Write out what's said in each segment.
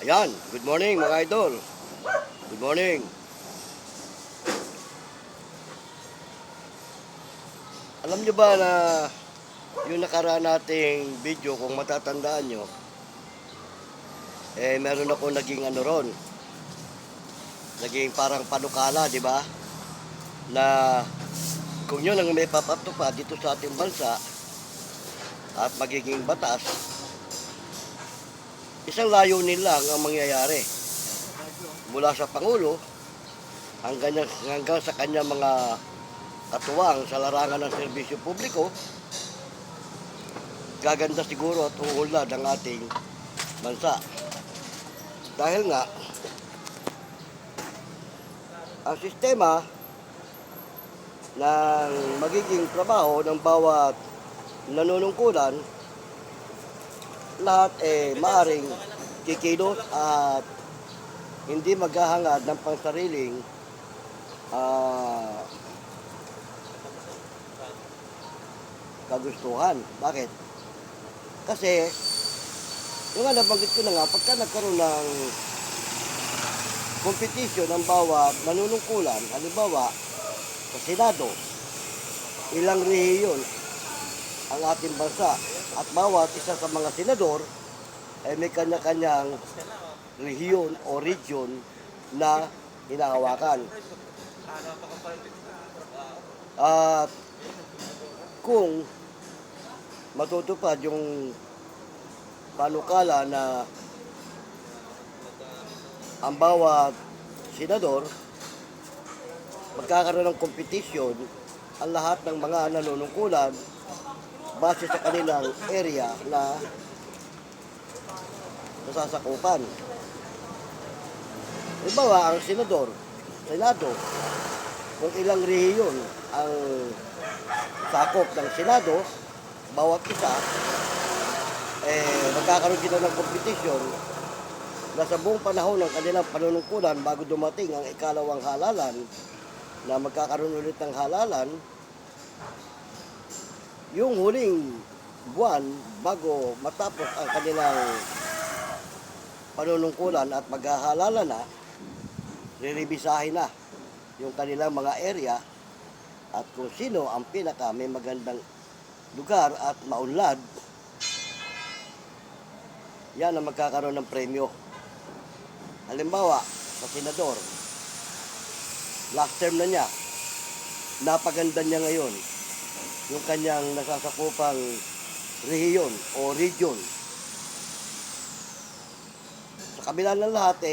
Ayan, good morning mga idol. Good morning. Alam nyo ba na yung nakaraan nating video, kung matatandaan nyo, meron ako naging ron, naging parang panukala, di ba? Na kung yun ang may papatupad dito sa ating bansa at magiging batas, isang layunin lang ang mangyayari. Mula sa Pangulo hanggang sa kanya mga katuwang sa larangan ng serbisyo publiko, gaganda siguro at uunlad ang ating bansa. Dahil nga, ang sistema ng magiging trabaho ng bawat nanunungkulan, lahat maaring kikilos at hindi maghahangad ng pansariling kagustuhan. Bakit? Kasi, yung nga nabanggit ko na nga, pagka nagkaroon ng competition ng bawat nanunungkulan, halimbawa, sa Senado, ilang rehiyon ang ating bansa at bawat isa sa mga senador ay may kanya-kanyang rehiyon o region na hinahawakan. At kung matutupad yung panukala na ang bawat senador magkakaroon ng kompetisyon ang lahat ng mga nanunungkulan base sa kanilang area na nasasakupan. Halimbawa, ang Senado, kung ilang rehiyon ang sakop ng Senado, bawat isa, magkakaroon sila ng kompetisyon na sa buong panahon ng kanilang panunungkulan bago dumating ang ikalawang halalan, na magkakaroon ulit ng halalan, yung huling buwan bago matapos ang kanilang panunungkulan at maghahalalan na, riribisahin na yung kanilang mga area at kung sino ang pinaka may magandang lugar at maunlad, yan ang magkakaroon ng premyo. Halimbawa, sa senador, last term na niya, napaganda niya ngayon yung kanyang nasasakupang rehiyon o region. Sa kabila ng lahat,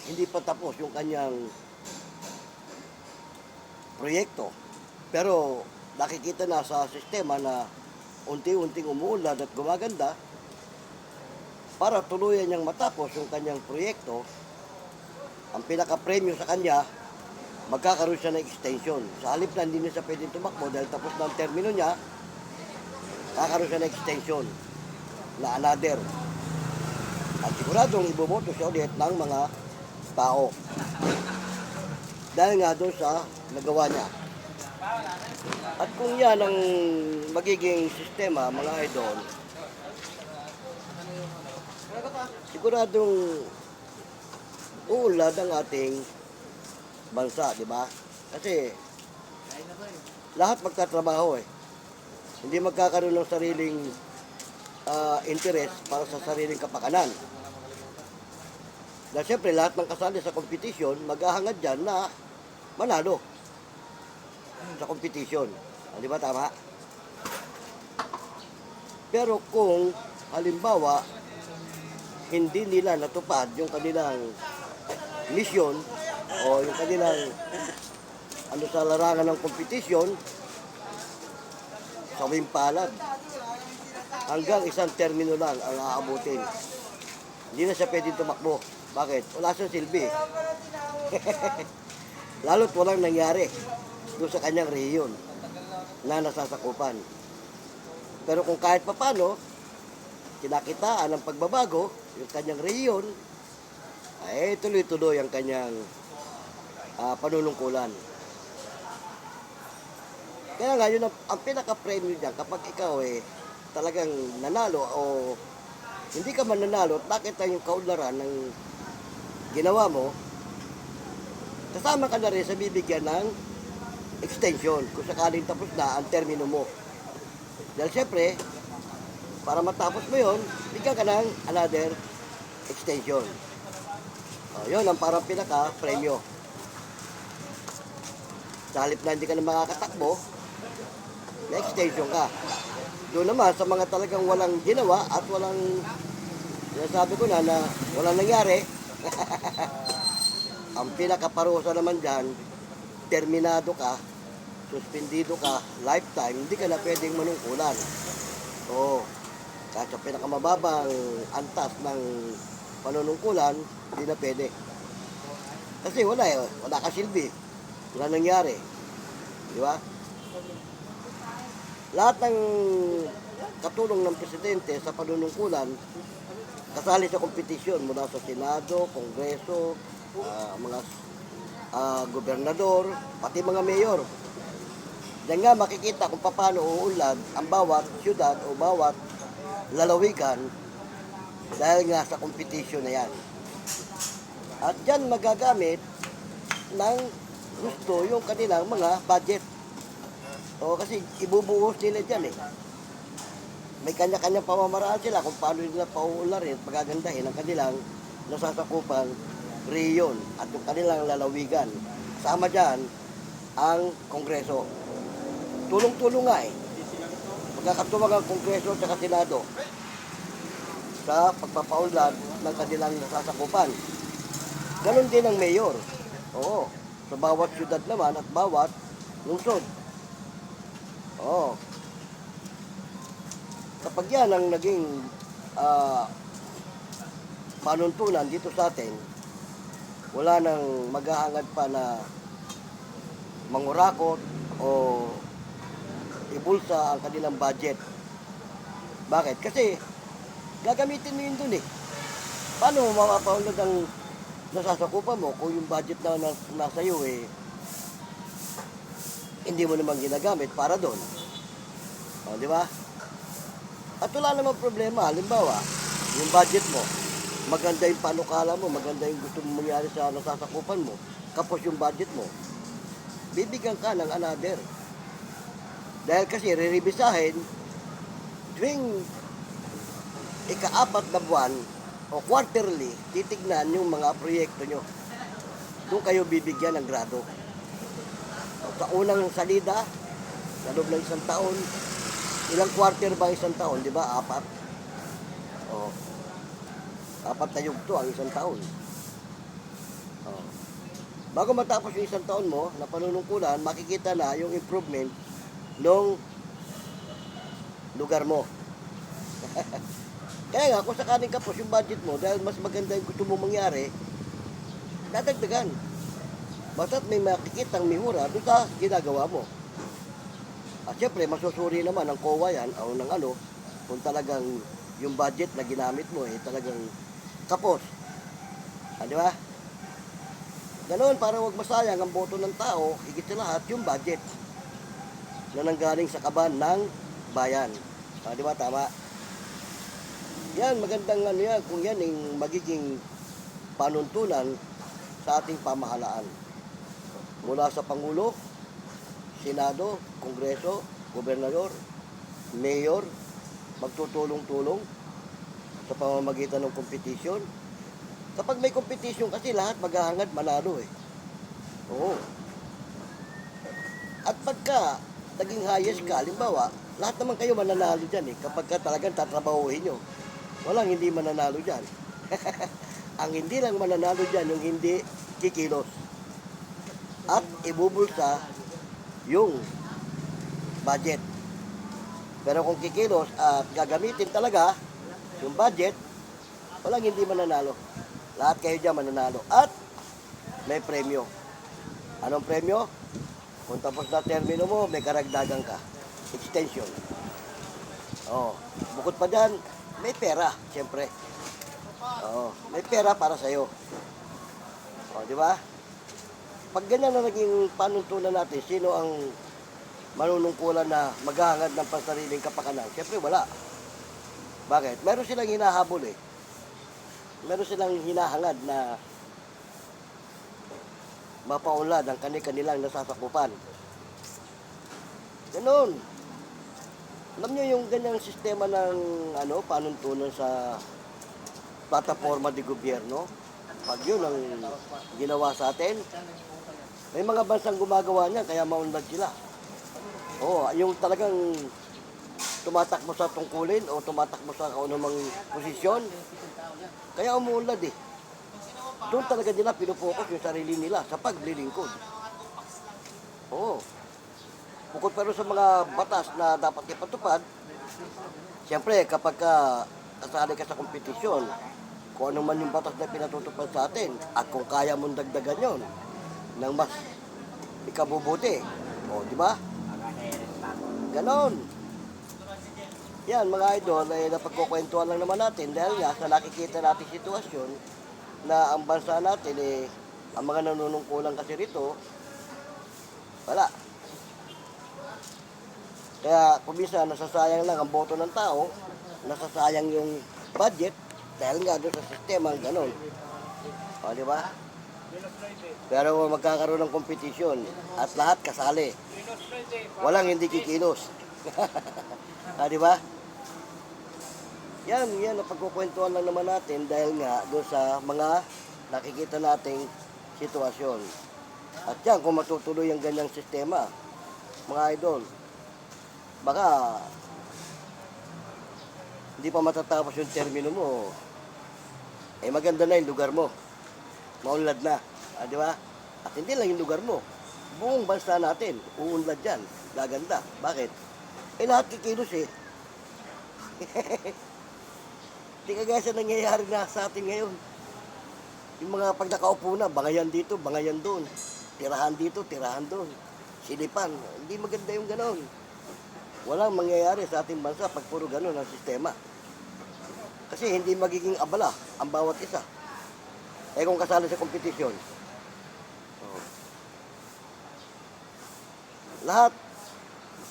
hindi pa tapos yung kanyang proyekto. Pero nakikita na sa sistema na unti-unting umuunlad at gumaganda. Para tuluyan niyang matapos yung kanyang proyekto, ang pinaka-premyo sa kanya, magkakaroon siya ng extension. Sa halip na hindi niya siya pwedeng tumakbo dahil tapos na ang termino niya, kakaroon siya ng extension na another. At siguradong iboboto siya ulit ng mga tao. Dahil nga doon sa nagawa niya. At kung yan ang magiging sistema, mga idol, siguradong uunlad ang ating bansa, di ba? Kasi lahat magtatrabaho Hindi magkakaroon ng sariling interest para sa sariling kapakanan. Dahil siyempre lahat ng kasali sa competition maghahangad dyan na manalo sa competition. Di ba tama? Pero kung halimbawa hindi nila natupad yung kanilang mission o yung kanilang sa larangan ng competition, sawing palad, hanggang isang termino lang ang aabutin. Hindi na siya pwedeng tumakbo. Bakit? Wala siyang silbi. Lalo't walang nangyari doon sa kanyang rehiyon na nasasakupan. Pero kung kahit papano, kinakitaan ang pagbabago, yung kanyang rehiyon, ay tuloy-tuloy ang kanyang panunungkulan. Kaya nga, yun ang pinaka-premyo niya kapag ikaw talagang nanalo o hindi ka mananalo at nakita yung kaunlaran ng ginawa mo, kasama ka na rin sa bibigyan ng extension kung sakaling tapos na ang termino mo. Dahil siyempre, para matapos mo yon, bigyan ka ng another extension. Yun ang parang pinaka-premyo. Sa halip na hindi ka na makakatakbo, may extension ka. Doon naman sa mga talagang walang ginawa at walang, sinasabi ko na walang nangyari, ang pinakaparusa naman dyan, terminado ka, suspendido ka, lifetime, hindi ka na pwedeng manungkulan. So, kahit sa pinakamababang antas ng panunungkulan, hindi na pwede. Kasi wala ka silbi. Wala nangyari. Di ba? Lahat ng katulong ng presidente sa panunungkulan, kasali sa kompetisyon mula sa Senado, Kongreso, mga gobernador, pati mga mayor. Diyan nga makikita kung paano uunlad ang bawat syudad o bawat lalawigan dahil nga sa kompetisyon na yan. At dyan magagamit ng gusto yung kanilang mga budget. O kasi ibubuhos nila dyan eh. May kanya-kanyang pamamaraan sila kung paano nila pauularin at magagandahin ang kanilang nasasakupan reyon at yung kanilang lalawigan. Sama dyan ang Kongreso. Tulong-tulong nga eh. Magkakatuwag ang Kongreso at Senado sa pagpapaunlad ng kanilang nasasakupan. Ganon din ang mayor. Oo. Sa bawat syudad naman at bawat lungsod. Oo. Kapag yan ang naging panuntunan dito sa atin, wala nang maghahangad pa na mangurakot o ibulsa ang kanilang budget. Bakit? Kasi gagamitin mo yun dun eh. Paano mo mapapaunlad ang nasasakupan mo kung yung budget na nasa iyo eh hindi mo naman ginagamit para doon. O, di ba? At wala namang problema. Halimbawa, yung budget mo, maganda yung panukala mo, maganda yung gusto mo mangyari sa nasasakupan mo, kapos yung budget mo, bibigyan ka ng another. Dahil kasi re-revisahin tuwing ika-4 na buwan o quarterly, titignan yung mga proyekto nyo. Doon kayo bibigyan ng grado. Sa unang salida, sa loob ng isang taon, ilang quarter ba isang taon, di ba? 4. O, 4 na yugto ang isang taon. O. Bago matapos yung isang taon mo, na panunungkulan, makikita na yung improvement ng lugar mo. Kaya nga, kung sakaling kapos yung budget mo, dahil mas maganda yung gusto mong mangyari, dadagdagan. Basta't may makikitang mihura doon sa ginagawa mo. At syempre, masusuri naman ng COA yan, o ng ano, kung talagang yung budget na ginamit mo, talagang kapos. Di ba? Ganoon, para wag masayang ang boto ng tao, higit sa lahat, yung budget na nanggaling sa kaban ng bayan. Di ba? Tama. Yan, magandang ano yan, kung yan yung magiging panuntunan sa ating pamahalaan. Mula sa Pangulo, Senado, Kongreso, Gobernador, Mayor, magtutulong-tulong sa pamamagitan ng kompetisyon. Kapag may kompetisyon kasi lahat maghahangad manalo eh. Oo. At pagka naging highest ka, halimbawa, lahat naman kayo mananalo dyan eh. Kapag ka talagang tatrabahuhin nyo, walang hindi mananalo dyan. Ang hindi lang mananalo dyan, yung hindi kikilos. At ibubulsa yung budget. Pero kung kikilos at gagamitin talaga yung budget, walang hindi mananalo. Lahat kayo dyan mananalo. At may premyo. Anong premyo? Kung tapos na termino mo, may karagdagan ka. Extension. Bukod pa dyan, may pera, siyempre. May pera para sa'yo. Di ba? Pag ganyan na naging panuntunan natin, sino ang manunungkulan na maghahangad ng pansariling kapakanan? Siyempre, wala. Bakit? Meron silang hinahabol eh. Meron silang hinahangad na mapaunlad ang kanilang nasasakupan. Ganon. Alam niyo yung ganyang sistema ng panuntunan sa plataforma de gobyerno, pag yun ang ginawa sa atin, may mga bansang gumagawa niyan kaya maunlad sila. Oo, yung talagang tumatakbo sa tungkulin o tumatakbo sa kaunamang posisyon, kaya umuunlad eh. Doon talaga nila pinupokus yung sarili nila sa paglilingkod. Oo. Bukod pero sa mga batas na dapat ipatupad, siyempre kapag kasali ka sa kompetisyon, kung ano man yung batas na pinatutupad sa atin, at kung kaya mong dagdagan yon ng mas ikabubuti. O, di ba? Ganon. Yan, mga idol, ay napagkukwentuhan lang naman natin dahil nga sa nakikita natin sitwasyon na ang bansa natin ang mga nanunungkulan kasi rito, wala. Kaya kumisa nasasayang lang ang boto ng tao, nasasayang yung budget dahil nga doon sa sistema gano'n. O, di ba? Pero magkakaroon ng kompetisyon at lahat kasali. Walang hindi kikilos. Di ba? Yan napagkukwentuhan lang naman natin dahil nga doon sa mga nakikita nating sitwasyon. At yan, kung matutuloy ang ganyang sistema, mga idol, baka hindi pa matatapos yung termino mo, maganda na yung lugar mo. Maunlad na, di ba? At hindi lang yung lugar mo, buong bansa natin, uunlad yan, gaganda. Bakit? Lahat kikilos eh. Hindi kagaya sa nangyayari na sa atin ngayon. Yung mga pag nakaupo na, bangayan dito, bangayan doon. Tirahan dito, tirahan doon. Silipan. Hindi maganda yung ganon. Walang mangyayari sa ating bansa pag puro ganon ang sistema. Kasi hindi magiging abala ang bawat isa. Kung kasali sa kompetisyon. Lahat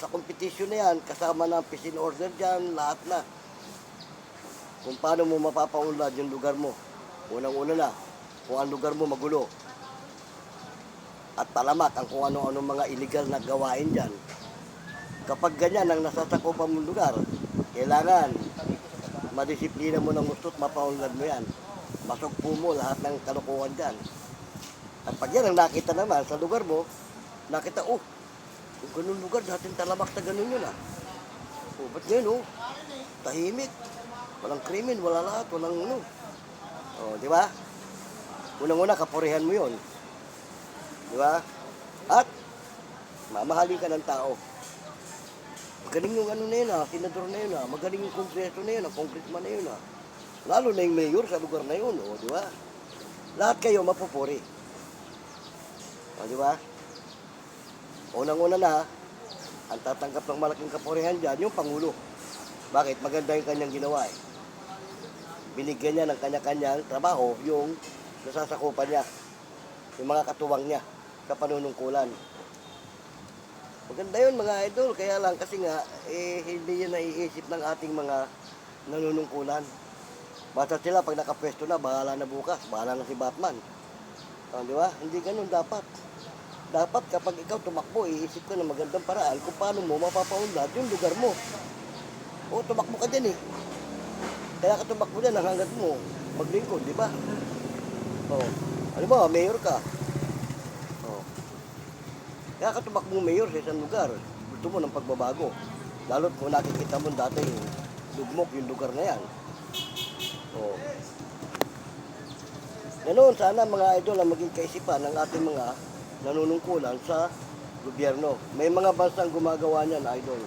sa kompetisyon na yan, kasama ng peace in order dyan, lahat na. Kung paano mo mapapaunlad yung lugar mo. Unang-una na, kung ang lugar mo magulo. At talamak ang kung ano-ano mga illegal na gawain dyan. Kapag ganyan ang nasasakupan mong lugar, kailangan madisiplina mo ng gusto at mapaunlad mo yan. Masugpo mo lahat ng kalukuhan dyan. At pag yan ang nakita naman sa lugar mo, nakita, kung ganun lugar, dating talamak na ganun yun ah. Ba't ngayon tahimik. Walang krimen, wala lahat, walang di ba? Unang-una, kapurihan mo yun. Di ba? At, mamahalin ka ng tao. Magaling yung na yun senador na yun magaling yung kongreso na yun, ang congressman na yun Lalo na yung mayor sa lugar na yun, di ba? Lahat kayo mapupuri. Di ba? Unang-una na, ang tatanggap ng malaking kapurihan dyan, yung Pangulo. Bakit? Maganda yung kanyang ginawa Binigyan niya ng kanya-kanyang trabaho yung nasasakupan niya, yung mga katuwang niya sa panunungkulan. Maganda yun mga idol, kaya lang kasi nga, hindi yan naiisip ng ating mga nanunungkulan. Basta sila pag nakapwesto na, bahala na bukas, bahala na si Batman. Di ba? Hindi ganun dapat. Dapat kapag ikaw tumakbo, iisip ka ng magandang paraan kung paano mo mapapaunlad yung lugar mo. Tumakbo ka din Kaya ka tumakbo din hanggat mo maglingkod, di ba? Ano ba, mayor ka? Kaya ka tumakbo mayor sa isang lugar, gusto mo ng pagbabago. Lalo't kung nakikita mo dati yung lugmok yung lugar na yan. Ganoon, sana mga idol ang maging kaisipan ng ating mga nanunungkulan sa gobyerno. May mga bansang gumagawa niyan, idol.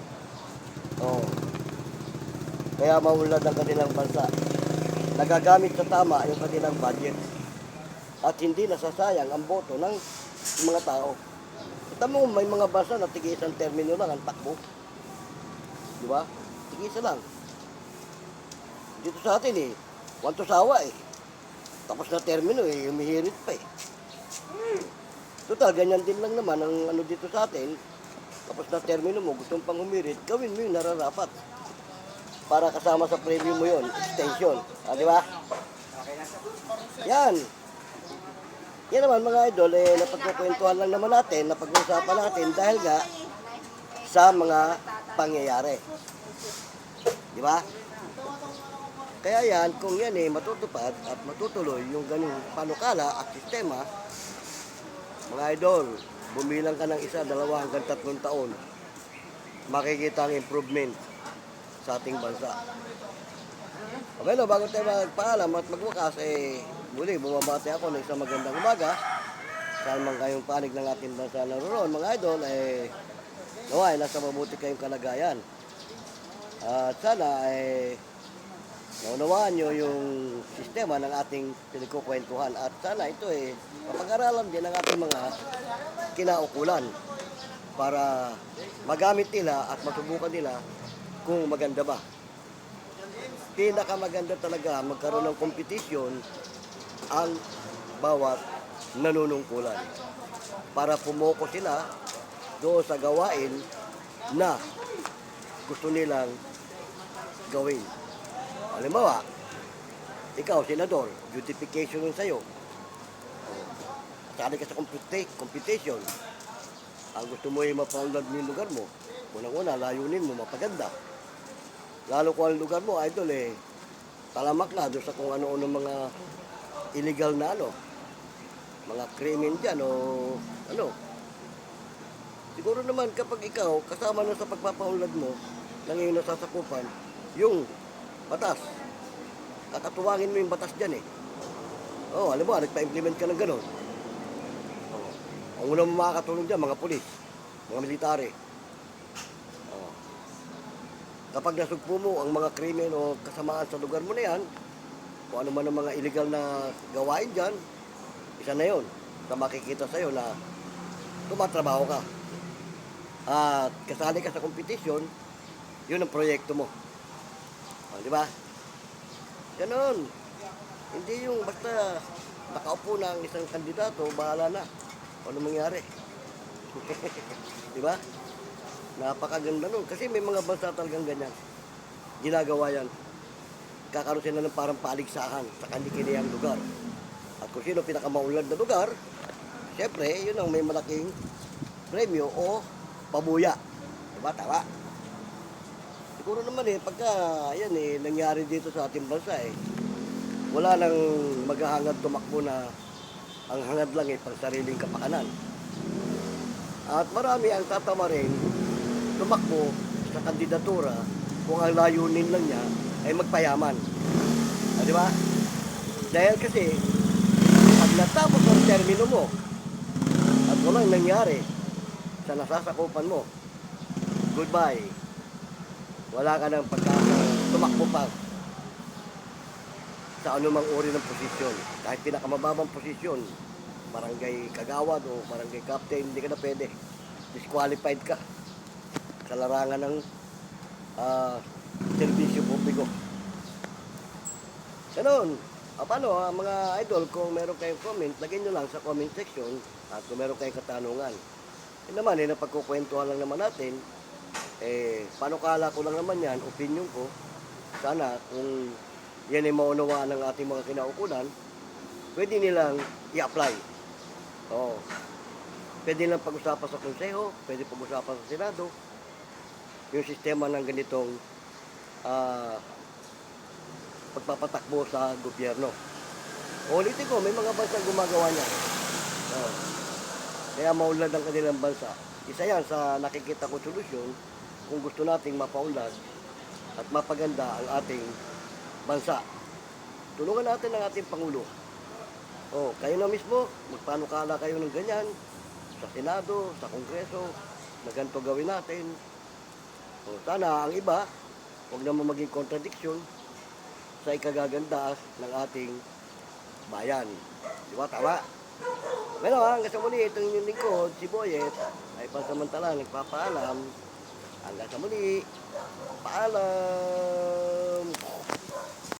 Kaya maunlad ang kanilang bansa. Nagagamit sa tama yung kanilang budget. At hindi nasasayang ang boto ng mga tao. Kita mo, may mga bansa na tig-isang termino lang ang takbo. Di ba? Tig-isa lang. Dito sa atin wanto sawa Tapos na termino humihirit pa Total, ganyan din lang naman ang dito sa atin. Tapos na termino mo, gusto pang humirit, gawin mo yung nararapat. para kasama sa preview mo yun, extension. Di ba? Yan. Yan naman mga idol, napagkukwentuhan lang naman natin, napag-uusapan natin dahil nga sa mga pangyayari. Di ba? Kaya yan, kung yan matutupad at matutuloy yung ganung panukala at sistema, mga idol, bumilang ka ng 1, 2 hanggang 3 taon, makikita ang improvement sa ating bansa. Okay, no, bago tayo magpaalam at magwakas, muli, bumabati ako ng isang magandang umaga. Saan man kayong panig ng ating bansa naroon, mga idol, naway, nasa mabuti kayong kalagayan. At sana, naunawaan nyo yung sistema ng ating pinagkukwentuhan. At sana ito mapag-aralan din ng ating mga kinaukulan para magamit nila at masubukan nila kung maganda ba. Pinakamaganda talaga magkaroon ng kompetisyon ang bawat nanunungkulan para pumoko sila doon sa gawain na gusto nilang gawin. Halimbawa, ikaw, senador, justification yun sa'yo. Sali ka sa competition. Ang gusto mo mapaunlad mo yung lugar mo. Unang-una, layunin mo, mapaganda. Lalo kung ang lugar mo, idol, talamak na doon sa kung ano-ano mga illegal na mga krimen dyan o ano. Siguro naman kapag ikaw, kasama na sa pagpapaunlad mo, ng iyong nasasakupan, yung batas. Kakatuwangin mo yung batas dyan alam mo, nagpa-implement ka ng gano'n. Ang unang makakatulong dyan, mga pulis, mga military. Kapag nasugpo mo ang mga krimen o kasamaan sa lugar mo na yan, kung ano man ang mga illegal na gawain dyan, isa na yun na makikita sa'yo na tumatrabaho ka. At kasali ka sa kompetisyon, yun ang proyekto mo. Di ba? Ganon. Hindi yung basta nakaupo na ang isang kandidato, bahala na. Ano mangyari? Di ba? Napakaganda nun. Kasi may mga bansa talagang ganyan. Ginagawa yan. Kakaroon sila ng parang paligsahan sa kanikiniyang lugar. At kung sino pinakamaulad na lugar, syempre, yun ang may malaking premyo o pabuya. Diba? Tama? Siguro naman pagka yan nangyari dito sa ating bansa wala nang maghahangad tumakbo na ang hangad lang pang sariling kapakanan. At marami ang tatama rin tumakbo sa kandidatura kung ang layunin lang niya ay magpayaman. Di ba? Dahil kasi pag natapos ang termino mo at walang nangyari sa nasasakupan mo, goodbye. Wala ka ng tumakbo pa sa anumang uri ng posisyon. Kahit pinakamababang posisyon, barangay kagawad o barangay captain, hindi ka na pwede. Disqualified ka sa larangan ng serbisyo publiko. Ganon. Paano mga idol, kung meron kayong comment, lagyan nyo lang sa comment section at kung meron kayong katanungan. Yun naman, napagkukwentuhan lang naman natin. Panukala ko lang naman yan, opinion ko. Sana kung yan ay maunawaan ng ating mga kinaukulan, pwede nilang i-apply. Pwede nilang pag-usapan sa konseho, pwede pag-usapan sa senado, yung sistema ng ganitong pagpapatakbo sa gobyerno. Ulitin ko, may mga bansa gumagawa niya. Kaya maunlad ang kanilang bansa. Isa yan sa nakikita ko solusyon kung gusto nating mapaunlad at mapaganda ang ating bansa. Tulungan natin ang ating Pangulo. Kayo na mismo, magpanukala kayo ng ganyan sa Senado, sa Kongreso, na ganito gawin natin. Sana ang iba, huwag naman maging contradiction sa ikagagandaas ng ating bayan. Di ba? Tama? Pero hanggang sa muli, itong inyong lingkod, si Boyet, ay pansamantala nagpapaalam. Hanggang sa muli, paalam!